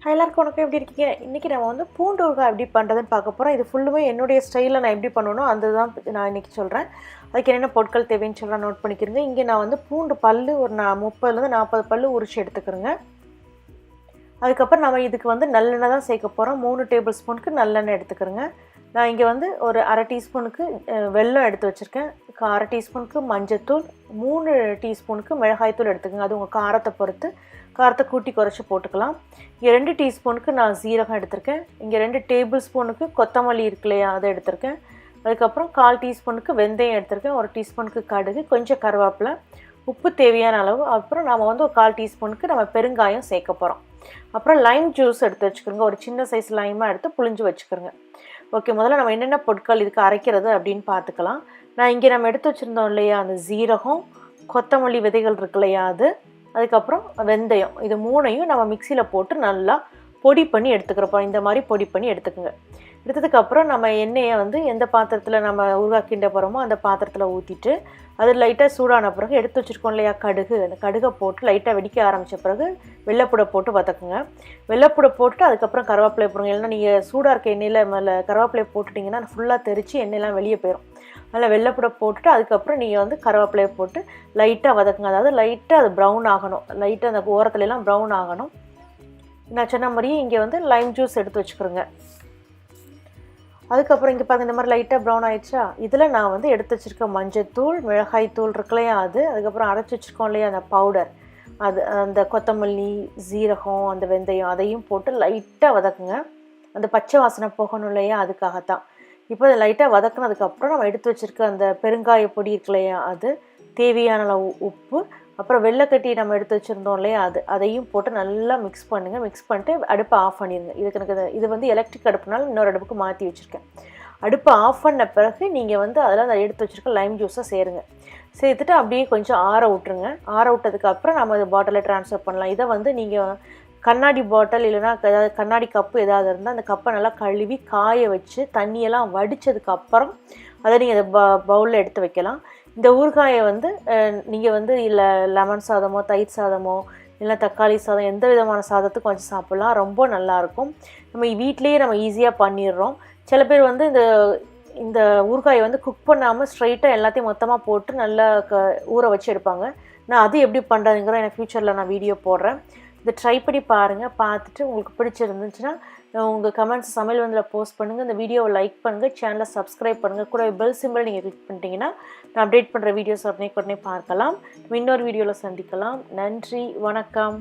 எல்லாருக்கும் வணக்கம். எப்படி இருக்கீங்க? இன்றைக்கி நம்ம வந்து பூண்டு ஊறுகாய் எப்படி பண்ணுறதுன்னு பார்க்க போகிறோம். இது ஃபுல்லுமே என்னுடைய ஸ்டைலில் நான் எப்படி பண்ணணும் அதுதான் நான் இன்றைக்கி சொல்கிறேன். அதுக்கு என்னென்ன பொருட்கள் தேவைன்னு சொல்ல நோட் பண்ணிக்கிறேங்க. இங்கே நான் வந்து பூண்டு பல் ஒரு 30லேருந்து 40 பல் உரிச்சு எடுத்துக்கிறேங்க. அதுக்கப்புறம் நம்ம இதுக்கு வந்து நல்லெண்ணெய் தான் சேர்க்க போகிறோம். 3 டேபிள் ஸ்பூனுக்கு நல்லெண்ணெய் எடுத்துக்கிறேங்க. நான் இங்கே வந்து ஒரு அரை டீஸ்பூனுக்கு வெல்லம் எடுத்து வச்சுருக்கேன். அரை டீஸ்பூனுக்கு மஞ்சத்தூள், 3 டீஸ்பூனுக்கு மிளகாய்த்தூள் எடுத்துக்கோங்க. அது உங்கள் காரத்தை பொறுத்து காரத்தை கூட்டி குறைச்சி போட்டுக்கலாம். இங்கே 2 டீஸ்பூனுக்கு நான் சீரகம் எடுத்திருக்கேன். இங்கே 2 டேபிள் ஸ்பூனுக்கு கொத்தமல்லி இருக்கு இல்லையா, அதை எடுத்திருக்கேன். அதுக்கப்புறம் 1/4 டீஸ்பூனுக்கு வெந்தயம் எடுத்திருக்கேன். 1 டீஸ்பூனுக்கு கடுகு, கொஞ்சம் கருவேப்பிலை, உப்பு தேவையான அளவு. அப்புறம் நம்ம வந்து ஒரு 1/4 டீஸ்பூனுக்கு நம்ம பெருங்காயம் சேர்க்க போகிறோம். அப்புறம் லைம் ஜூஸ் எடுத்து வச்சுக்கிறோங்க. ஒரு சின்ன சைஸ் லைமாக எடுத்து புளிஞ்சு வச்சுக்கிறோங்க. ஓகே, முதல்ல நம்ம என்னென்ன பொருட்கள் இதுக்கு அரைக்கிறது அப்படின்னு பார்த்துக்கலாம். நான் இங்கே நம்ம எடுத்து வச்சுருந்தோம் இல்லையா, அந்த சீரகம், கொத்தமல்லி விதைகள் இருக்கு இல்லையா, அதுக்கப்புறம் வெந்தயம், இது 3ஐயும் நம்ம மிக்சியில் போட்டு நல்லா பொடி பண்ணி எடுத்துக்கிறப்போ இந்த மாதிரி பொடி பண்ணி எடுத்துக்கோங்க. எடுத்ததுக்கப்புறம் நம்ம எண்ணெயை வந்து எந்த பாத்திரத்தில் நம்ம ஊறுகாய் கிண்ட போகிறோமோ அந்த பாத்திரத்தில் ஊற்றிட்டு அது லைட்டாக சூடான பிறகு எடுத்து வச்சுருக்கோம் இல்லையா கடுகு, அந்த கடுகை போட்டு லைட்டாக வெடிக்க ஆரம்பித்த பிறகு வெள்ளைப்பூடை போட்டு வதக்குங்க. வெள்ளைப்பூடை போட்டுட்டு அதுக்கப்புறம் கருவேப்பிலை போடுங்க. இல்லைன்னா நீங்கள் சூடாக இருக்க எண்ணெயில் மேலே கருவேப்பிலையை போட்டுட்டிங்கன்னா ஃபுல்லாக தெரித்து எண்ணெயெலாம் வெளியே போயிடும். அதில் வெள்ளைப்பூடை போட்டுட்டு அதுக்கப்புறம் நீங்கள் வந்து கருவேப்பிலையை போட்டு லைட்டாக வதக்குங்க. அதாவது லைட்டாக அது ப்ரௌன் ஆகணும், லைட்டாக அந்த ஓரத்துலலாம் ப்ரௌன் ஆகணும். நான் சொன்ன மாதிரியே இங்கே வந்து லைம் ஜூஸ் எடுத்து வச்சுக்கிறோங்க. அதுக்கப்புறம் இங்கே பாருங்கள், இந்த மாதிரி லைட்டாக ப்ரௌன் ஆகிடுச்சா, இதில் நான் வந்து எடுத்து வச்சுருக்க மஞ்சத்தூள், மிளகாய் தூள் இருக்குல்லையா அதுக்கப்புறம் அரைச்சி வச்சுருக்கோம் இல்லையா அந்த பவுடர், அந்த கொத்தமல்லி, சீரகம், அந்த வெந்தயம் அதையும் போட்டு லைட்டாக வதக்குங்க. அந்த பச்சை வாசனை போகணும் இல்லையா, அதுக்காகத்தான். இப்போ அதை லைட்டாக வதக்குனதுக்கப்புறம் நம்ம எடுத்து வச்சுருக்க அந்த பெருங்காய பொடி இருக்கு இல்லையா, அது தேவையான அளவு உப்பு, அப்புறம் வெள்ளைக்கட்டி நம்ம எடுத்து வச்சுருந்தோம் இல்லையா அதையும் போட்டு நல்லா மிக்ஸ் பண்ணுங்கள். மிக்ஸ் பண்ணிட்டு அடுப்பை ஆஃப் பண்ணிடுங்க. இதுக்கு எனக்கு இது வந்து எலக்ட்ரிக் அடுப்புனால இன்னொரு அடுப்புக்கு மாற்றி வச்சுருக்கேன். அடுப்பை ஆஃப் பண்ண பிறகு நீங்கள் வந்து அதில் அதை எடுத்து வச்சுருக்க லைம் ஜூஸை சேருங்க. சேர்த்துட்டு அப்படியே கொஞ்சம் ஆற விட்ருங்க. ஆற விட்டதுக்கப்புறம் நம்ம அதை பாட்டிலில் ட்ரான்ஸ்ஃபர் பண்ணலாம். இதை வந்து நீங்கள் கண்ணாடி பாட்டில் இல்லைனா ஏதாவது கண்ணாடி கப்பு ஏதாவது இருந்தால் அந்த கப்பை நல்லா கழுவி காய வச்சு தண்ணியெல்லாம் வடித்ததுக்கப்புறம் அதை நீங்கள் அதை பவுலில் எடுத்து வைக்கலாம். இந்த ஊறுகாயை வந்து நீங்கள் வந்து இல்லை லெமன் சாதமோ, தயிர் சாதமோ, இல்லை தக்காளி சாதம், எந்த விதமான சாதத்துக்கும் வச்சு சாப்பிட்லாம். ரொம்ப நல்லாயிருக்கும். நம்ம வீட்லேயே நம்ம ஈஸியாக பண்ணிடுறோம். சில பேர் வந்து இந்த ஊறுகாயை வந்து குக் பண்ணாமல் ஸ்ட்ரைட்டாக எல்லாத்தையும் மொத்தமாக போட்டு நல்லா ஊற வச்சு எடுப்பாங்க. நான் அது எப்படி பண்ணுறதுங்கிற எனக்கு ஃப்யூச்சரில் நான் வீடியோ போடுறேன். இதை ட்ரை பண்ணி பாருங்கள். பார்த்துட்டு உங்களுக்கு பிடிச்சிருந்துச்சுன்னா உங்கள் கமெண்ட்ஸ் சமையல் வந்தில் போஸ்ட் பண்ணுங்கள். இந்த வீடியோவை லைக் பண்ணுங்கள், சேனலை சப்ஸ்கிரைப் பண்ணுங்கள். கூட பெல் சிம்பிள் நீங்கள் கிளிக் பண்ணிட்டீங்கன்னா நான் அப்டேட் பண்ணுற வீடியோஸ் உடனே பார்க்கலாம். இன்னொரு வீடியோவில் சந்திக்கலாம். நன்றி, வணக்கம்.